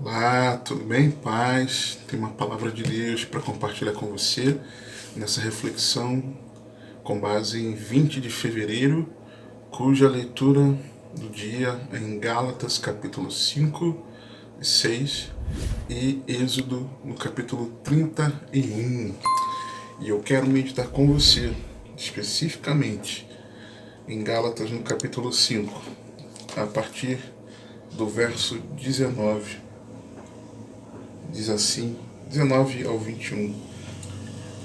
Olá, tudo bem? Paz. Tem uma palavra de Deus para compartilhar com você nessa reflexão com base em 20 de fevereiro, cuja leitura do dia é em Gálatas capítulo 5 e 6 e Êxodo no capítulo 31. E eu quero meditar com você especificamente em Gálatas no capítulo 5, a partir do verso 19. Diz assim, 19 ao 21,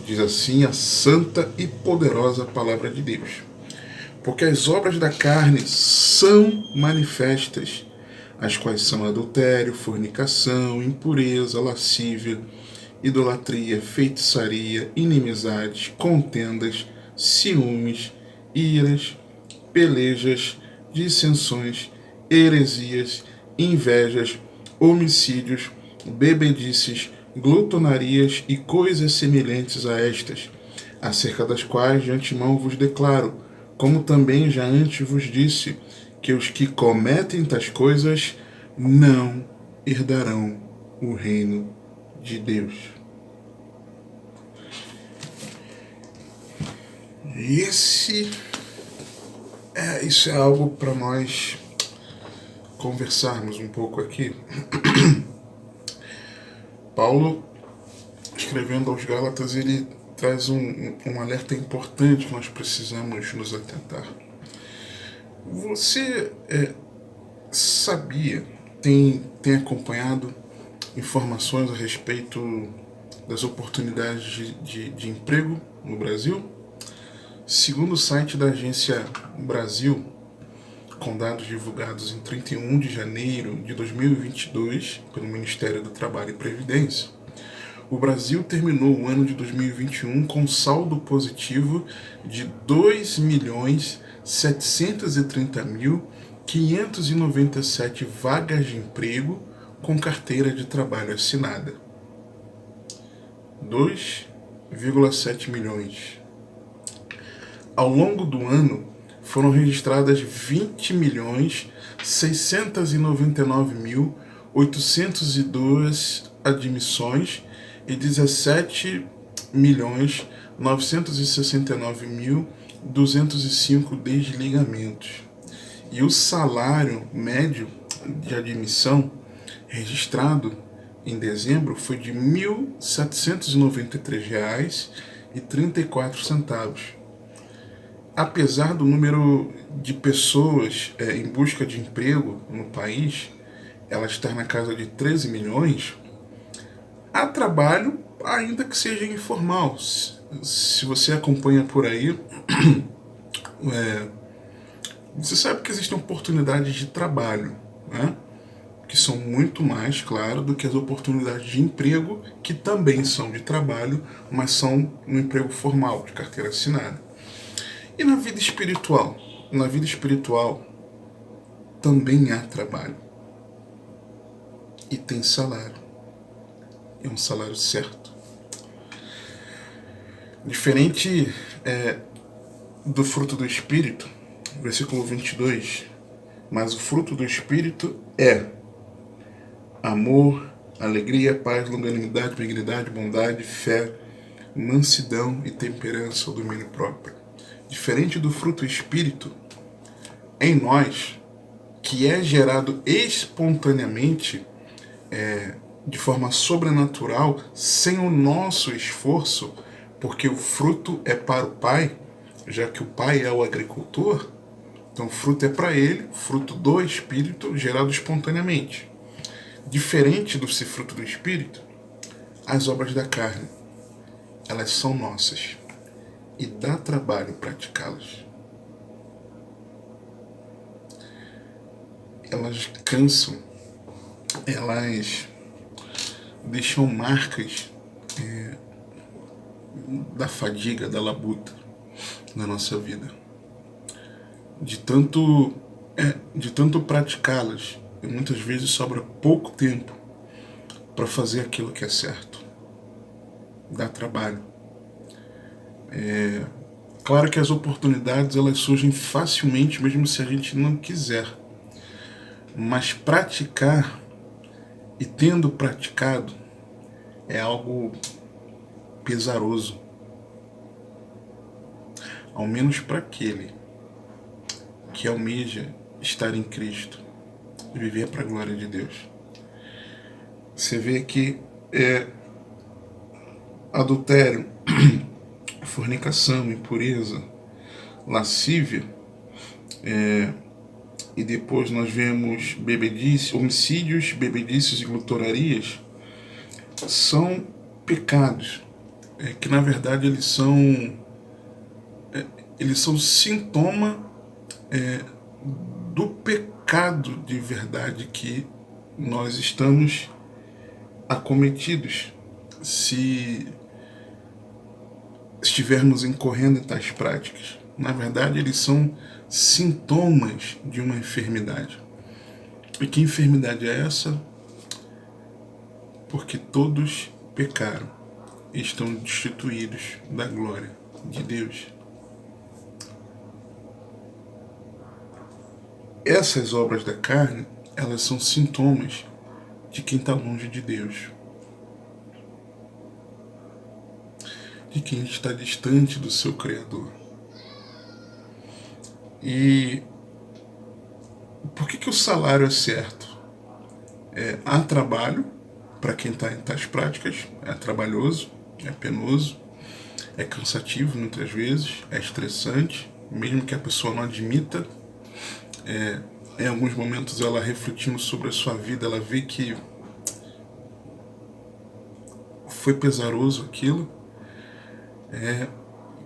diz assim a santa e poderosa palavra de Deus. Porque as obras da carne são manifestas, as quais são adultério, fornicação, impureza, lascívia, idolatria, feitiçaria, inimizades, contendas, ciúmes, iras, pelejas, dissensões, heresias, invejas, homicídios, bebedices, glutonarias e coisas semelhantes a estas, acerca das quais de antemão vos declaro, como também já antes vos disse, que os que cometem tais coisas não herdarão o reino de Deus. Isso é algo para nós conversarmos um pouco aqui. Paulo, escrevendo aos Gálatas, ele traz um alerta importante que nós precisamos nos atentar. Você sabia, tem acompanhado informações a respeito das oportunidades de emprego no Brasil? Segundo o site da Agência Brasil, com dados divulgados em 31 de janeiro de 2022 pelo Ministério do Trabalho e Previdência, o Brasil terminou o ano de 2021 com saldo positivo de 2.730.597 vagas de emprego com carteira de trabalho assinada. 2,7 milhões. Ao longo do ano, foram registradas 20.699.802 admissões e 17.969.205 desligamentos. E o salário médio de admissão registrado em dezembro foi de R$ 1.793,34. Apesar do número de pessoas em busca de emprego no país, ela estar na casa de 13 milhões, há trabalho, ainda que seja informal. Se você acompanha por aí, você sabe que existem oportunidades de trabalho, né? Que são muito mais, claro, do que as oportunidades de emprego, que também são de trabalho, mas são no emprego formal, de carteira assinada. E na vida espiritual? Na vida espiritual também há trabalho. E tem salário. É um salário certo. Diferente do fruto do Espírito, versículo 22, mas o fruto do Espírito é amor, alegria, paz, longanimidade, benignidade, bondade, fé, mansidão e temperança ou domínio próprio. Diferente do fruto espírito, em nós, que é gerado espontaneamente, de forma sobrenatural, sem o nosso esforço, porque o fruto é para o Pai, já que o Pai é o agricultor, então o fruto é para ele, fruto do Espírito, gerado espontaneamente. Diferente do fruto do Espírito, as obras da carne, elas são nossas. E dá trabalho praticá-las. Elas cansam, elas deixam marcas da fadiga, da labuta na nossa vida. De tanto praticá-las, e muitas vezes sobra pouco tempo para fazer aquilo que é certo. Dá trabalho. Claro que as oportunidades elas surgem facilmente, mesmo se a gente não quiser. Mas praticar e tendo praticado, é algo pesaroso, ao menos para aquele que almeja estar em Cristo e viver para a glória de Deus. Você vê que adultério, fornicação, impureza, lascívia, e depois nós vemos bebedice, homicídios, bebedices e glutonarias, são pecados que na verdade eles são sintoma do pecado de verdade que nós estamos acometidos se estivermos incorrendo em tais práticas. Na verdade, eles são sintomas de uma enfermidade. E que enfermidade é essa? Porque todos pecaram e estão destituídos da glória de Deus. Essas obras da carne, elas são sintomas de quem está longe de Deus, de quem está distante do seu Criador. E por que o salário é certo? Há trabalho para quem está em tais práticas, é trabalhoso, é penoso, é cansativo muitas vezes, é estressante, mesmo que a pessoa não admita. Em alguns momentos ela refletindo sobre a sua vida, ela vê que foi pesaroso aquilo.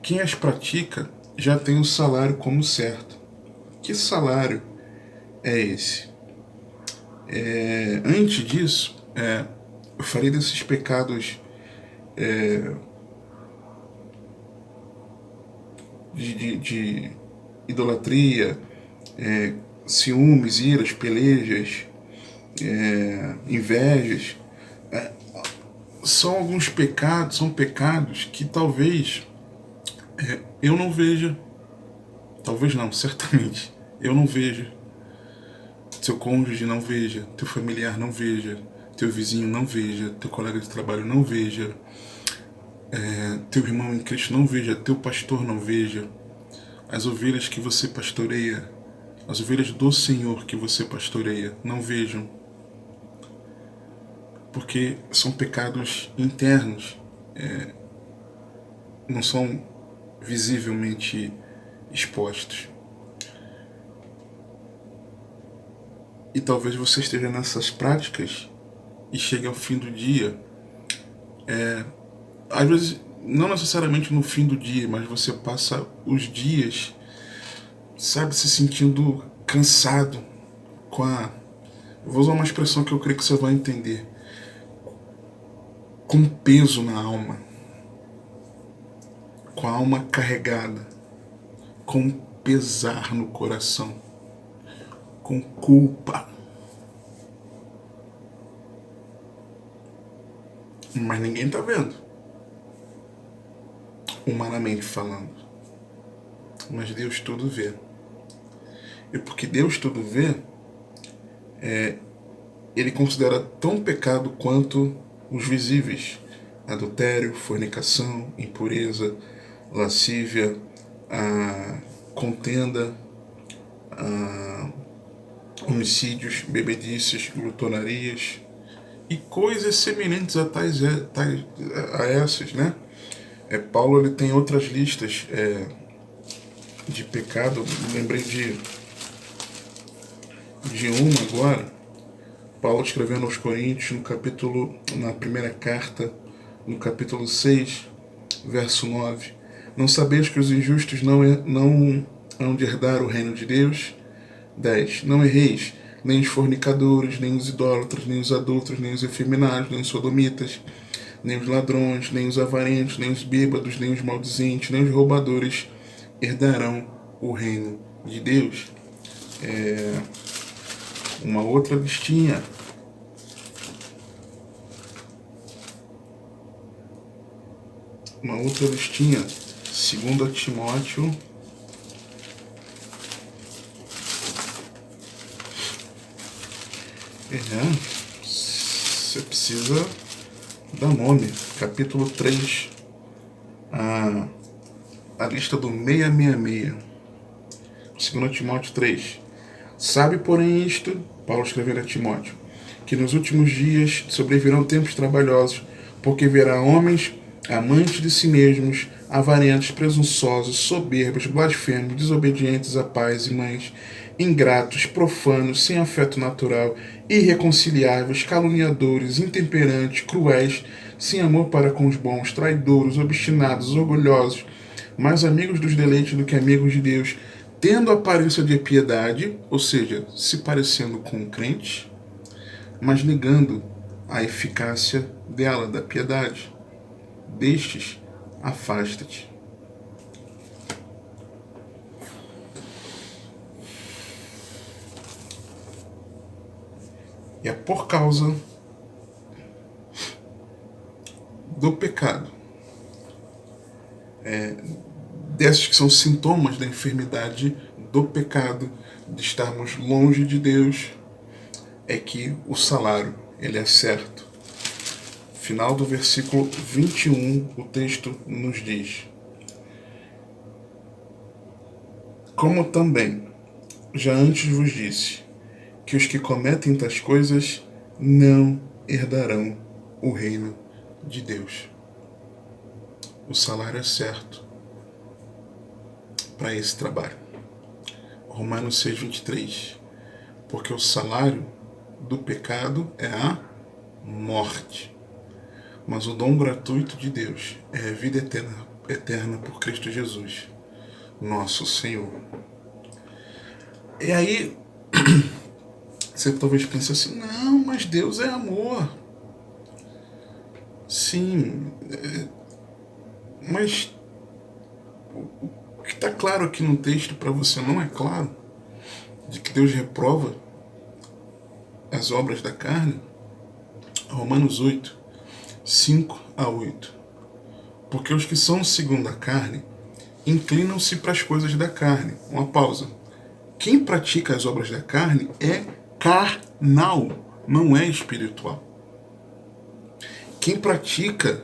Quem as pratica já tem o salário como certo. Que salário é esse? Antes disso, eu falei desses pecados de idolatria, ciúmes, iras, pelejas, invejas. São alguns pecados, são pecados que talvez eu não veja, talvez não, certamente, eu não veja, seu cônjuge não veja, teu familiar não veja, teu vizinho não veja, teu colega de trabalho não veja, teu irmão em Cristo não veja, teu pastor não veja, as ovelhas que você pastoreia, as ovelhas do Senhor que você pastoreia, não vejam. Porque são pecados internos, não são visivelmente expostos. E talvez você esteja nessas práticas e chegue ao fim do dia, às vezes não necessariamente no fim do dia, mas você passa os dias, sabe, se sentindo cansado, vou usar uma expressão que eu creio que você vai entender, com peso na alma, com a alma carregada, com pesar no coração, com culpa. Mas ninguém está vendo, humanamente falando. Mas Deus tudo vê. E porque Deus tudo vê, Ele considera tão pecado quanto os visíveis: adultério, fornicação, impureza, lascívia, contenda, homicídios, bebedices, glutonarias e coisas semelhantes a essas, né? Paulo ele tem outras listas de pecado. Eu lembrei de uma agora. Paulo escrevendo aos Coríntios, na primeira carta, no capítulo 6, verso 9. Não sabeis que os injustos não hão de herdar o reino de Deus? 10. Não erreis, nem os fornicadores, nem os idólatras, nem os adúlteros, nem os efeminados, nem os sodomitas, nem os ladrões, nem os avarentos, nem os bêbados, nem os maldizentes, nem os roubadores herdarão o reino de Deus. Uma outra listinha. Uma outra listinha. 2 Timóteo. Você precisa dar nome. Capítulo 3, a lista do 666. 2 Timóteo 3. Sabe, porém, isto, Paulo escrevendo a Timóteo, que nos últimos dias sobrevirão tempos trabalhosos, porque verá homens amantes de si mesmos, avarentos, presunçosos, soberbos, blasfemos, desobedientes a pais e mães, ingratos, profanos, sem afeto natural, irreconciliáveis, caluniadores, intemperantes, cruéis, sem amor para com os bons, traidores, obstinados, orgulhosos, mais amigos dos deleites do que amigos de Deus, tendo aparência de piedade, ou seja, se parecendo com um crente, mas negando a eficácia dela, da piedade. Destes, afasta-te. E é por causa do pecado, desses que são sintomas da enfermidade do pecado, de estarmos longe de Deus, é que o salário, ele é certo. Final do versículo 21, o texto nos diz: como também já antes vos disse, que os que cometem tais coisas não herdarão o reino de Deus. O salário é certo para esse trabalho. Romanos 6:23. Porque o salário do pecado é a morte, mas o dom gratuito de Deus é a vida eterna por Cristo Jesus, nosso Senhor. E aí, você talvez pense assim, não, mas Deus é amor. Sim, mas o que está claro aqui no texto para você não é claro? De que Deus reprova as obras da carne? Romanos 8, 5-8. Porque os que são segundo a carne inclinam-se para as coisas da carne. Uma pausa. Quem pratica as obras da carne é carnal, não é espiritual. Quem pratica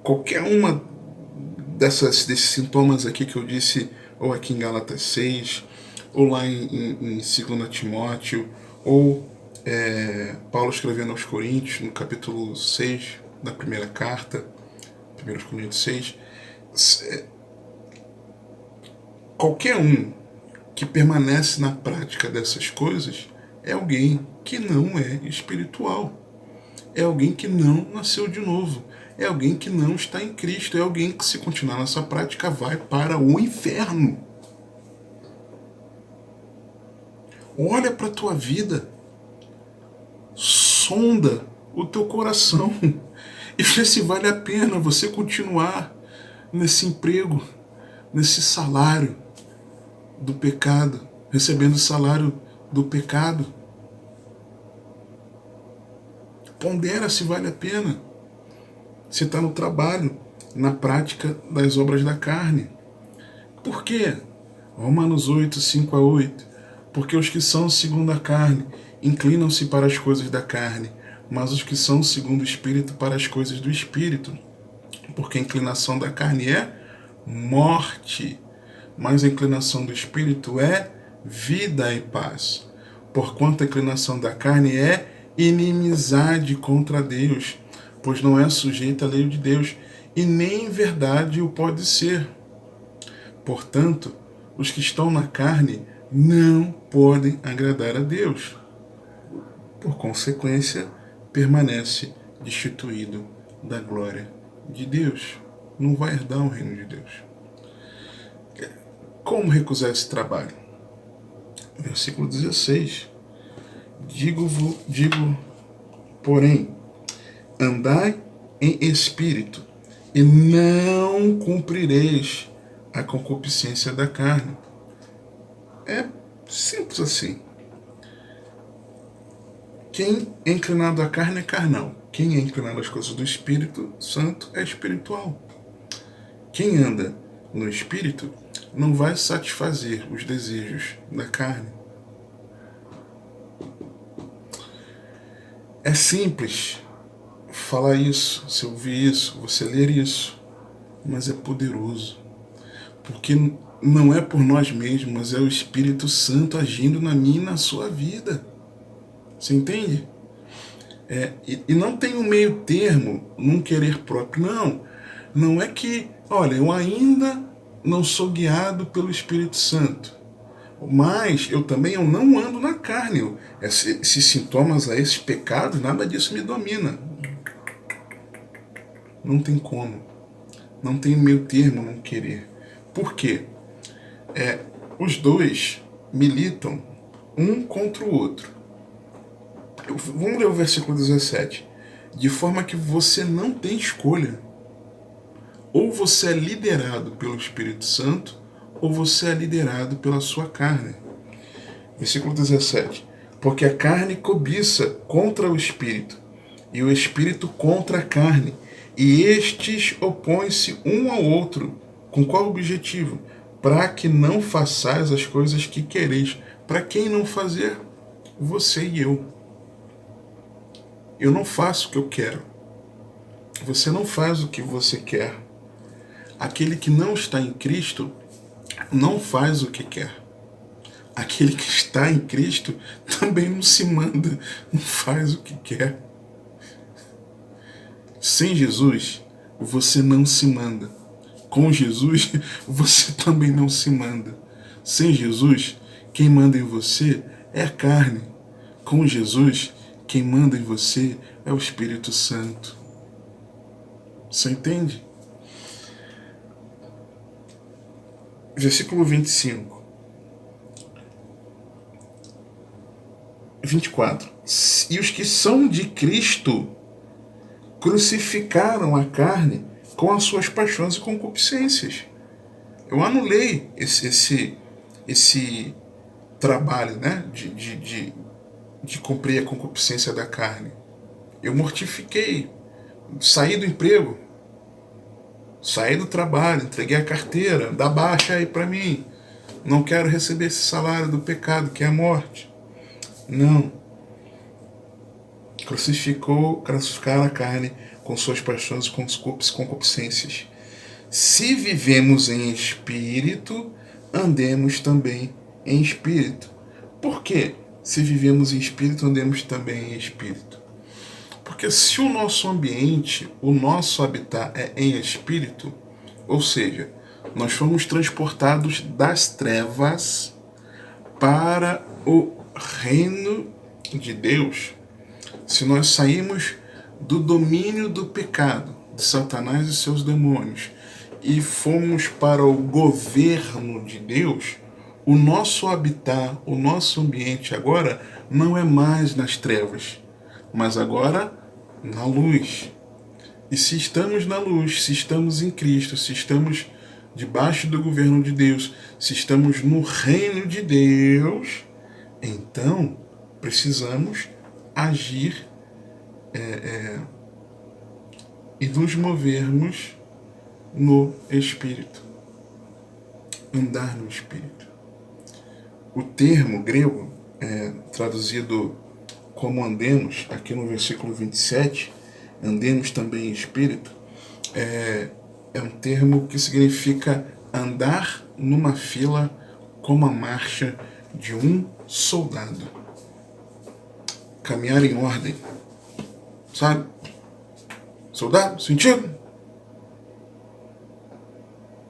qualquer uma desses sintomas aqui que eu disse, ou aqui em Gálatas 6, ou lá em 2 Timóteo, ou Paulo escrevendo aos Coríntios, no capítulo 6 da primeira carta, 1 Coríntios 6, qualquer um que permanece na prática dessas coisas é alguém que não é espiritual, é alguém que não nasceu de novo, é alguém que não está em Cristo, é alguém que, se continuar nessa prática, vai para o inferno. Olha para a tua vida, sonda o teu coração e vê se vale a pena você continuar nesse emprego, nesse salário do pecado, recebendo o salário do pecado. Pondera se vale a pena. Você está no trabalho, na prática das obras da carne. Por quê? Romanos 8, 5-8. Porque os que são segundo a carne inclinam-se para as coisas da carne, mas os que são segundo o Espírito para as coisas do Espírito. Porque a inclinação da carne é morte, mas a inclinação do Espírito é vida e paz. Porquanto a inclinação da carne é inimizade contra Deus, pois não é sujeita à lei de Deus, e nem em verdade o pode ser. Portanto, os que estão na carne não podem agradar a Deus. Por consequência, permanece destituído da glória de Deus. Não vai herdar o reino de Deus. Como recusar esse trabalho? Versículo 16. Digo, porém, andai em espírito, e não cumprireis a concupiscência da carne. É simples assim. Quem é inclinado à carne é carnal. Quem é inclinado às coisas do Espírito Santo é espiritual. Quem anda no Espírito não vai satisfazer os desejos da carne. É simples falar isso, você ouvir isso, você ler isso, mas é poderoso, porque não é por nós mesmos, mas é o Espírito Santo agindo na minha e na sua vida. Você entende? E não tem um meio termo num querer próprio, não. Não é que, olha, eu ainda não sou guiado pelo Espírito Santo, mas eu não ando na carne. Esses sintomas, esses pecados, nada disso me domina. Não tem como. Não tem meio termo não querer. Por quê? Os dois militam um contra o outro. Vamos ler o versículo 17. De forma que você não tem escolha. Ou você é liderado pelo Espírito Santo, ou você é liderado pela sua carne. Versículo 17. Porque a carne cobiça contra o Espírito, e o Espírito contra a carne, e estes opõem-se um ao outro. Com qual objetivo? Para que não façais as coisas que quereis. Para quem não fazer? Você e eu. Eu não faço o que eu quero. Você não faz o que você quer. Aquele que não está em Cristo não faz o que quer. Aquele que está em Cristo também não se manda, não faz o que quer. Sem Jesus, você não se manda. Com Jesus, você também não se manda. Sem Jesus, quem manda em você é a carne. Com Jesus, quem manda em você é o Espírito Santo. Você entende? Versículo 25. 24. E os que são de Cristo crucificaram a carne com as suas paixões e concupiscências. Eu anulei esse trabalho, né, de cumprir a concupiscência da carne. Eu mortifiquei, saí do emprego, saí do trabalho, entreguei a carteira, dá baixa aí para mim. Não quero receber esse salário do pecado, que é a morte. Não. Crucificaram a carne com suas paixões e concupiscências. Se vivemos em espírito, andemos também em espírito. Por quê? Se vivemos em espírito, andemos também em espírito. Porque se o nosso ambiente, o nosso habitat é em espírito, ou seja, nós fomos transportados das trevas para o reino de Deus, se nós saímos do domínio do pecado, de Satanás e seus demônios, e fomos para o governo de Deus, o nosso habitat, o nosso ambiente agora não é mais nas trevas, mas agora na luz. E se estamos na luz, se estamos em Cristo, se estamos debaixo do governo de Deus, se estamos no reino de Deus, então precisamos agir e nos movermos no Espírito. Andar no Espírito. O termo grego, traduzido como andemos, aqui no versículo 27, andemos também em Espírito, é um termo que significa andar numa fila como a marcha de um soldado. Caminhar em ordem. Sabe? Soldado, sentido?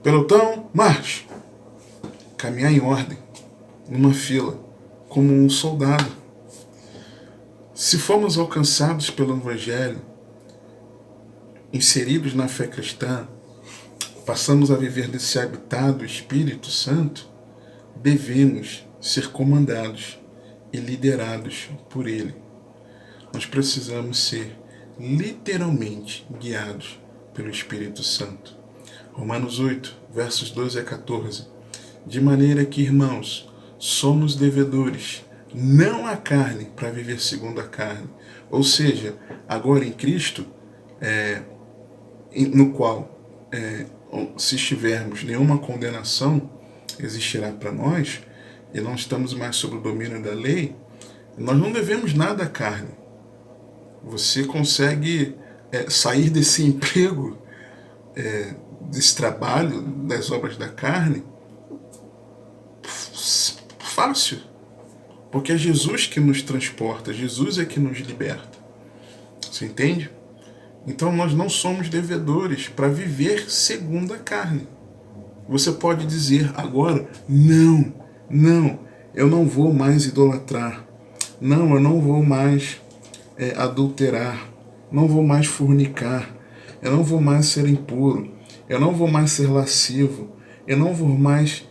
Pelotão, marche. Caminhar em ordem, numa fila, como um soldado. Se formos alcançados pelo Evangelho, inseridos na fé cristã, passamos a viver desse habitat do Espírito Santo, devemos ser comandados e liderados por Ele. Nós precisamos ser literalmente guiados pelo Espírito Santo. Romanos 8, versos 12 a 14. De maneira que, irmãos, somos devedores, não à carne, para viver segundo a carne. Ou seja, agora em Cristo, no qual, se estivermos, nenhuma condenação existirá para nós, e não estamos mais sob o domínio da lei, nós não devemos nada à carne. Você consegue sair desse emprego, desse trabalho, das obras da carne, fácil. Porque é Jesus que nos transporta, Jesus é que nos liberta. Você entende? Então nós não somos devedores para viver segundo a carne. Você pode dizer agora, não, eu não vou mais idolatrar. Não, eu não vou mais adulterar. Não vou mais fornicar. Eu não vou mais ser impuro. Eu não vou mais ser lascivo. Eu não vou mais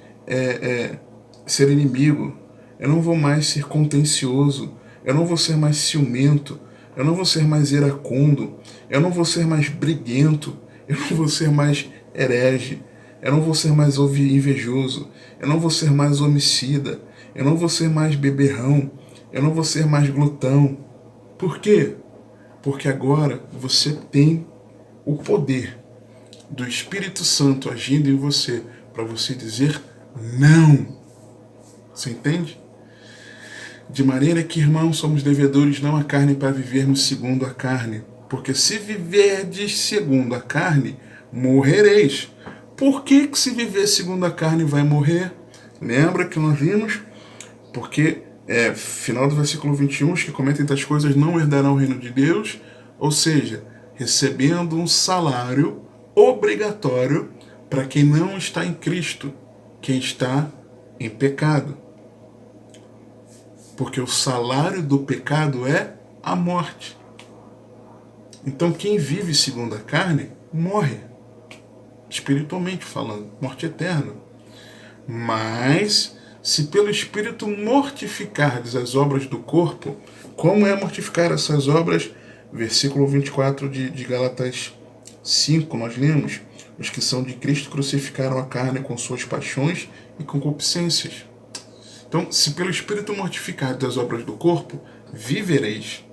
ser inimigo. Eu não vou mais ser contencioso. Eu não vou ser mais ciumento. Eu não vou ser mais iracundo. Eu não vou ser mais briguento. Eu não vou ser mais herege. Eu não vou ser mais invejoso. Eu não vou ser mais homicida. Eu não vou ser mais beberrão. Eu não vou ser mais glutão. Por quê? Porque agora você tem o poder do Espírito Santo agindo em você para você dizer não. Você entende? De maneira que, irmãos, somos devedores não à carne para vivermos segundo a carne. Porque se viverdes segundo a carne, morrereis. Por que se viver segundo a carne vai morrer? Lembra que nós vimos? Porque, final do versículo 21, os que cometem tais coisas não herdarão o reino de Deus. Ou seja, recebendo um salário obrigatório para quem não está em Cristo, quem está em pecado. Porque o salário do pecado é a morte. Então quem vive segundo a carne, morre. Espiritualmente falando, morte eterna. Mas, se pelo Espírito mortificardes as obras do corpo, como é mortificar essas obras? Versículo 24 de Gálatas 5, nós lemos: os que são de Cristo crucificaram a carne com suas paixões e concupiscências. Então, se pelo Espírito mortificardes as obras do corpo, vivereis,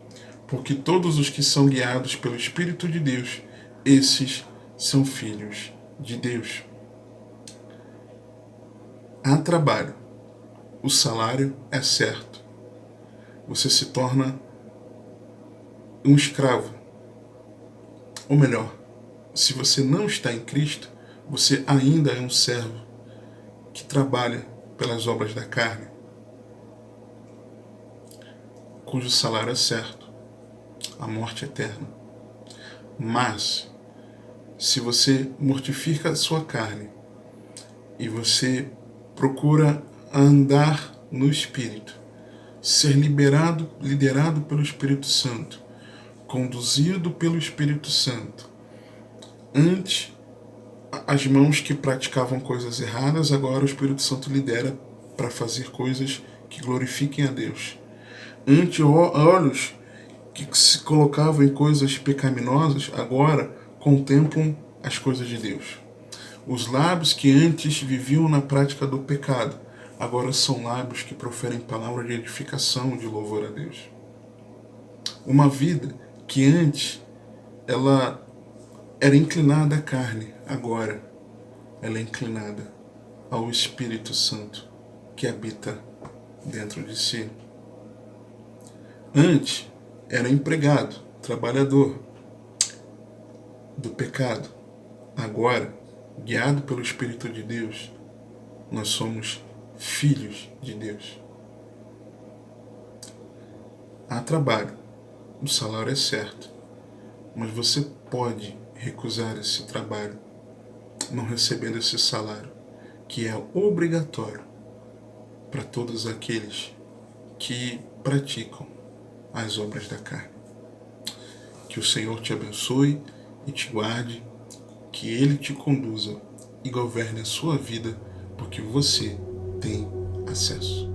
porque todos os que são guiados pelo Espírito de Deus, esses são filhos de Deus. Há trabalho, o salário é certo. Você se torna um escravo. Ou melhor, se você não está em Cristo, você ainda é um servo que trabalha pelas obras da carne, cujo salário é certo, a morte eterna. Mas, se você mortifica a sua carne e você procura andar no Espírito, ser liderado pelo Espírito Santo, conduzido pelo Espírito Santo, antes as mãos que praticavam coisas erradas, agora o Espírito Santo lidera para fazer coisas que glorifiquem a Deus. Antes olhos que se colocavam em coisas pecaminosas, agora contemplam as coisas de Deus. Os lábios que antes viviam na prática do pecado, agora são lábios que proferem palavras de edificação, de louvor a Deus. Uma vida que antes ela era inclinada à carne, agora ela é inclinada ao Espírito Santo que habita dentro de si. Antes era empregado, trabalhador do pecado. Agora, guiado pelo Espírito de Deus, nós somos filhos de Deus. Há trabalho, o salário é certo, mas você pode recusar esse trabalho, não recebendo esse salário, que é obrigatório para todos aqueles que praticam as obras da carne. Que o Senhor te abençoe e te guarde, que Ele te conduza e governe a sua vida, porque você tem acesso.